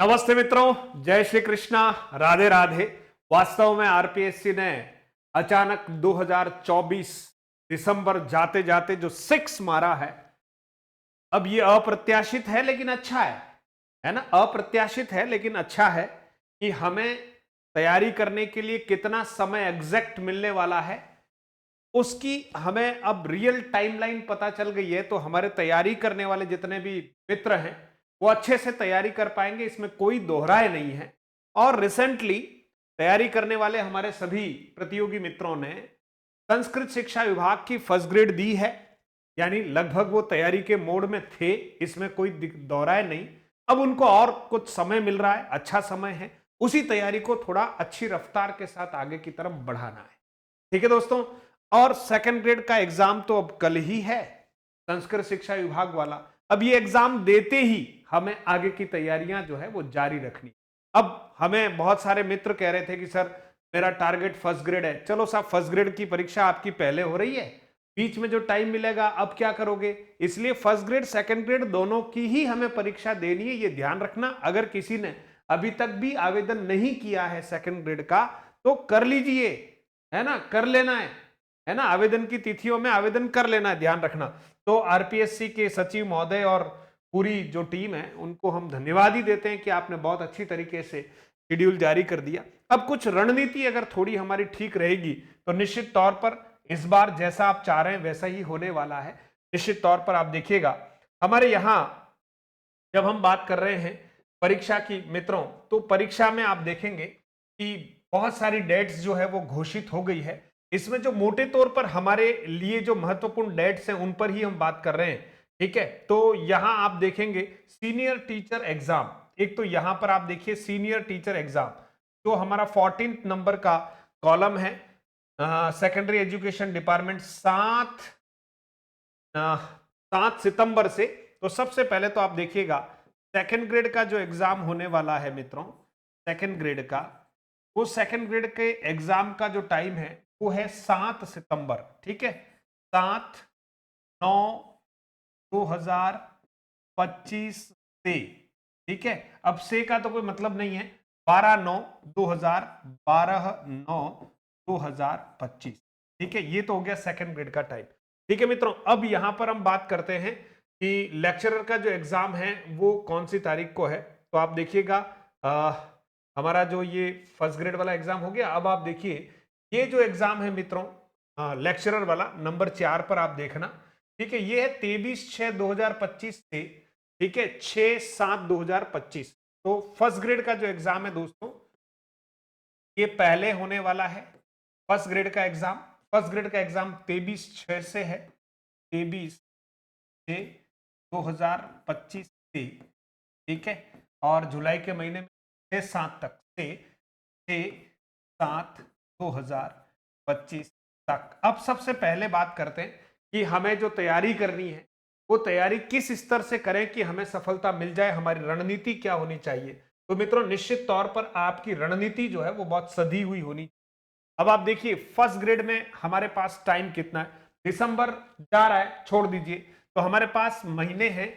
नमस्ते मित्रों, जय श्री कृष्णा, राधे राधे। वास्तव में आरपीएससी ने अचानक 2024 दिसंबर जाते जाते जो 6 मारा है, अब ये अप्रत्याशित है लेकिन अच्छा है ना। अप्रत्याशित है लेकिन अच्छा है कि हमें तैयारी करने के लिए कितना समय एग्जैक्ट मिलने वाला है, उसकी हमें अब रियल टाइमलाइन पता चल गई है। तो हमारे तैयारी करने वाले जितने भी मित्र हैं वो अच्छे से तैयारी कर पाएंगे, इसमें कोई दोहराए नहीं है। और रिसेंटली तैयारी करने वाले हमारे सभी प्रतियोगी मित्रों ने संस्कृत शिक्षा विभाग की फर्स्ट ग्रेड दी है, यानी लगभग वो तैयारी के मोड में थे, इसमें कोई दोहराए नहीं। अब उनको और कुछ समय मिल रहा है, अच्छा समय है, उसी तैयारी को थोड़ा अच्छी रफ्तार के साथ आगे की तरफ बढ़ाना है। ठीक है दोस्तों। और सेकंड ग्रेड का एग्जाम तो अब कल ही है, संस्कृत शिक्षा विभाग वाला। अब ये एग्जाम देते ही हमें आगे की तैयारियां जो है वो जारी रखनी। अब हमें बहुत सारे मित्र कह रहे थे कि सर मेरा टारगेट फर्स्ट ग्रेड है। चलो साहब, फर्स्ट ग्रेड की परीक्षा आपकी पहले हो रही है, बीच में जो टाइम मिलेगा अब क्या करोगे। इसलिए फर्स्ट ग्रेड सेकंड ग्रेड दोनों की ही हमें परीक्षा देनी है, ये ध्यान रखना। अगर किसी ने अभी तक भी आवेदन नहीं किया है सेकंड ग्रेड का तो कर लीजिए, है ना, कर लेना है ना। आवेदन की तिथियों में आवेदन कर लेना है, ध्यान रखना। तो आरपीएससी के सचिव महोदय और पूरी जो टीम है उनको हम धन्यवाद ही देते हैं कि आपने बहुत अच्छी तरीके से शेड्यूल जारी कर दिया। अब कुछ रणनीति अगर थोड़ी हमारी ठीक रहेगी तो निश्चित तौर पर इस बार जैसा आप चाह रहे हैं वैसा ही होने वाला है। निश्चित तौर पर आप देखिएगा हमारे यहां जब हम बात कर रहे हैं परीक्षा की मित्रों, तो परीक्षा में आप देखेंगे कि बहुत सारी डेट्स जो है वो घोषित हो गई है। इसमें जो मोटे तौर पर हमारे लिए जो महत्वपूर्ण डेट्स हैं उन पर ही हम बात कर रहे हैं। ठीक है, तो यहां आप देखेंगे सीनियर टीचर एग्जाम, एक तो यहां पर आप देखिए सीनियर टीचर एग्जाम जो हमारा 14 नंबर का कॉलम है, सेकेंडरी एजुकेशन डिपार्टमेंट 7 सितंबर से। तो सबसे पहले तो आप देखिएगा सेकेंड ग्रेड का जो एग्जाम होने वाला है मित्रों, सेकेंड ग्रेड का, वो सेकेंड ग्रेड के एग्जाम का जो टाइम है वो है 7 सितंबर। ठीक है, 7/9/2025 से। ठीक है, अब से का तो कोई मतलब नहीं है, 12/9/2012/9/2025। ठीक है, ये तो हो गया सेकेंड ग्रेड का टाइम। ठीक है मित्रों, अब यहां पर हम बात करते हैं कि लेक्चरर का जो एग्जाम है वो कौन सी तारीख को है। तो आप देखिएगा हमारा जो ये फर्स्ट ग्रेड वाला एग्जाम हो गया। अब आप देखिए ये जो एग्जाम है मित्रों लेक्चरर वाला नंबर 4 पर आप देखना। ठीक है, ये है 23/6/2025 से, ठीक है, 6/7/2025। तो फर्स्ट ग्रेड का जो एग्जाम है दोस्तों ये पहले होने वाला है। फर्स्ट ग्रेड का एग्जाम, फर्स्ट ग्रेड का एग्जाम 23/6 से है, 23/6/2025 से। ठीक है, और जुलाई के महीने में 6/7 तक, से 6/7/2025 तक। अब सबसे पहले बात करते हैं कि हमें जो तैयारी करनी है वो तैयारी किस स्तर से करें कि हमें सफलता मिल जाए, हमारी रणनीति क्या होनी चाहिए। तो मित्रों निश्चित तौर पर आपकी रणनीति जो है वो बहुत सधी हुई होनी। अब आप देखिए फर्स्ट ग्रेड में हमारे पास टाइम कितना है, दिसंबर जा रहा है, छोड़ दीजिए। तो हमारे पास महीने हैं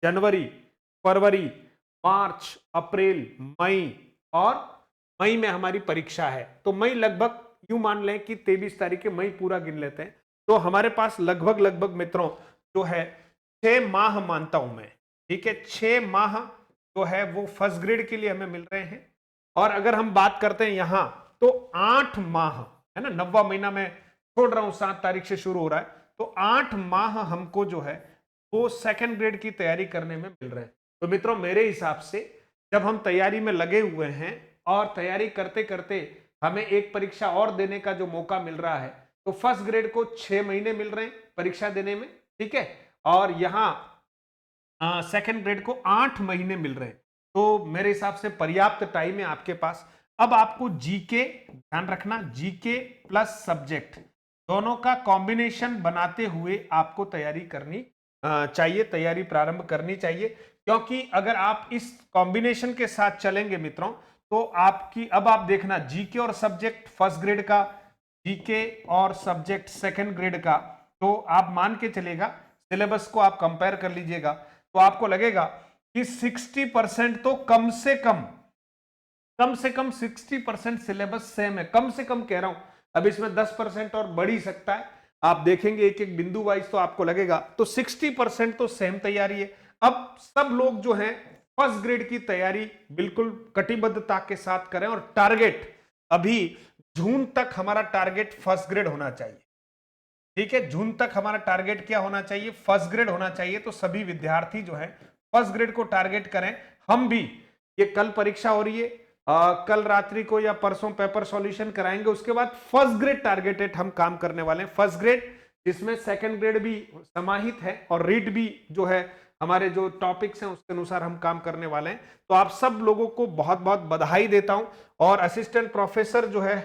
जनवरी, फरवरी, मार्च, अप्रैल, मई, और मई में हमारी परीक्षा है। तो मई लगभग यूं मान लें कि 23 तारीख के मई पूरा गिन लेते हैं। तो हमारे पास लगभग लगभग मित्रों जो है 6 माह मानता हूं मैं। ठीक है, 6 माह जो है वो फर्स्ट ग्रेड के लिए हमें मिल रहे हैं। और अगर हम बात करते हैं यहां तो 8 माह, है ना, 9वां महीना में छोड़ रहा हूं, 7 तारीख से शुरू हो रहा है। तो 8 माह हमको जो है वो सेकंड ग्रेड की तैयारी करने में मिल रहे हैं। तो मित्रों मेरे हिसाब से जब हम तैयारी में लगे हुए हैं और तैयारी करते करते हमें एक परीक्षा और देने का जो मौका मिल रहा है, तो फर्स्ट ग्रेड को 6 महीने मिल रहे हैं परीक्षा देने में। ठीक है, और यहां सेकंड ग्रेड को 8 महीने मिल रहे हैं। तो मेरे हिसाब से पर्याप्त टाइम है आपके पास। अब आपको जीके ध्यान रखना, जीके प्लस सब्जेक्ट दोनों का कॉम्बिनेशन बनाते हुए आपको तैयारी करनी चाहिए, तैयारी प्रारंभ करनी चाहिए। क्योंकि अगर आप इस कॉम्बिनेशन के साथ चलेंगे मित्रों तो आपकी, अब आप देखना जीके और सब्जेक्ट फर्स्ट ग्रेड का, जीके और सब्जेक्ट सेकंड ग्रेड का, तो आप मान के चलेगा सिलेबस को आप कंपेयर कर लीजिएगा तो आपको लगेगा कि 60% तो कम से कम 60% सिलेबस सेम है, कम से कम कह रहा हूं। अब इसमें 10% और बढ़ ही सकता है, आप देखेंगे एक एक बिंदु वाइज तो आपको लगेगा। तो 60% तो सेम तैयारी है। अब सब लोग जो हैं फर्स्ट ग्रेड की तैयारी बिल्कुल कटिबद्धता के साथ करें, और टारगेट अभी जून तक हमारा टारगेट फर्स्ट ग्रेड होना चाहिए। ठीक है, जून तक हमारा टारगेट क्या होना चाहिए? फर्स्ट ग्रेड होना चाहिए। तो सभी विद्यार्थी जो है फर्स्ट ग्रेड को टारगेट करें। हम भी, ये कल परीक्षा हो रही है, कल रात्रि को या परसों पेपर सॉल्यूशन कराएंगे, उसके बाद फर्स्ट ग्रेड टारगेटेड हम काम करने वाले हैं। फर्स्ट ग्रेड जिसमें सेकंड ग्रेड भी समाहित है, और रीड भी जो है हमारे जो टॉपिक्स हैं उसके अनुसार हम काम करने वाले हैं। तो आप सब लोगों को बहुत बहुत बधाई देता हूं। और असिस्टेंट प्रोफेसर जो है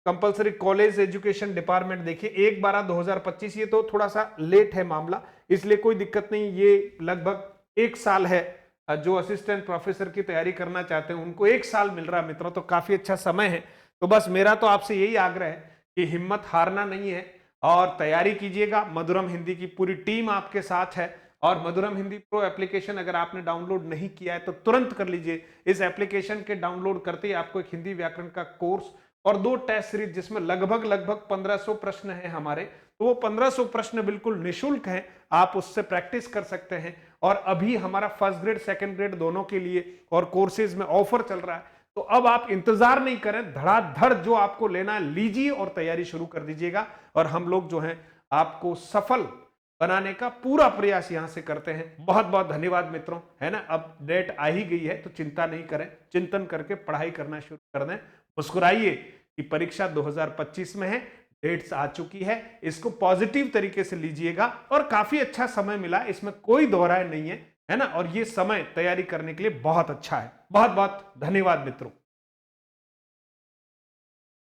कंपलसरी कॉलेज एजुकेशन डिपार्टमेंट, देखिए 1/12/2025, ये तो थोड़ा सा लेट है मामला, इसलिए कोई दिक्कत नहीं। ये लगभग 1 साल है, जो असिस्टेंट प्रोफेसर की तैयारी करना चाहते हैं उनको 1 साल मिल रहा है मित्रों, तो काफी अच्छा समय है। तो बस मेरा तो आपसे यही आग्रह है कि हिम्मत हारना नहीं है और तैयारी कीजिएगा। मधुरम हिंदी की पूरी टीम आपके साथ है। और मधुरम हिंदी प्रो एप्लीकेशन अगर आपने डाउनलोड नहीं किया है तो तुरंत कर लीजिए। इस एप्लीकेशन के डाउनलोड करते ही आपको एक हिंदी व्याकरण का कोर्स और 2 टेस्ट सीरीज जिसमें लगभग 1500 प्रश्न हैं हमारे, तो वो 1500 प्रश्न बिल्कुल निशुल्क हैं, आप उससे प्रैक्टिस कर सकते हैं। और अभी हमारा फर्स्ट ग्रेड सेकंड ग्रेड दोनों के लिए और कोर्सेज में ऑफर चल रहा है, तो अब आप इंतजार नहीं करें, धड़ाधड़ जो आपको लेना है लीजिए और तैयारी शुरू कर दीजिएगा। और हम लोग जो हैं आपको सफल बनाने का पूरा प्रयास यहां से करते हैं। बहुत बहुत धन्यवाद मित्रों, है ना। अब डेट आ ही गई है तो चिंता नहीं करें, चिंतन करके पढ़ाई करना शुरू कर दें। मुस्कुराइए कि परीक्षा 2025 में है, डेट्स आ चुकी है, इसको पॉजिटिव तरीके से लीजिएगा। और काफी अच्छा समय मिला, इसमें कोई दोहराए नहीं है, है ना। और ये समय तैयारी करने के लिए बहुत अच्छा है। बहुत बहुत धन्यवाद मित्रों।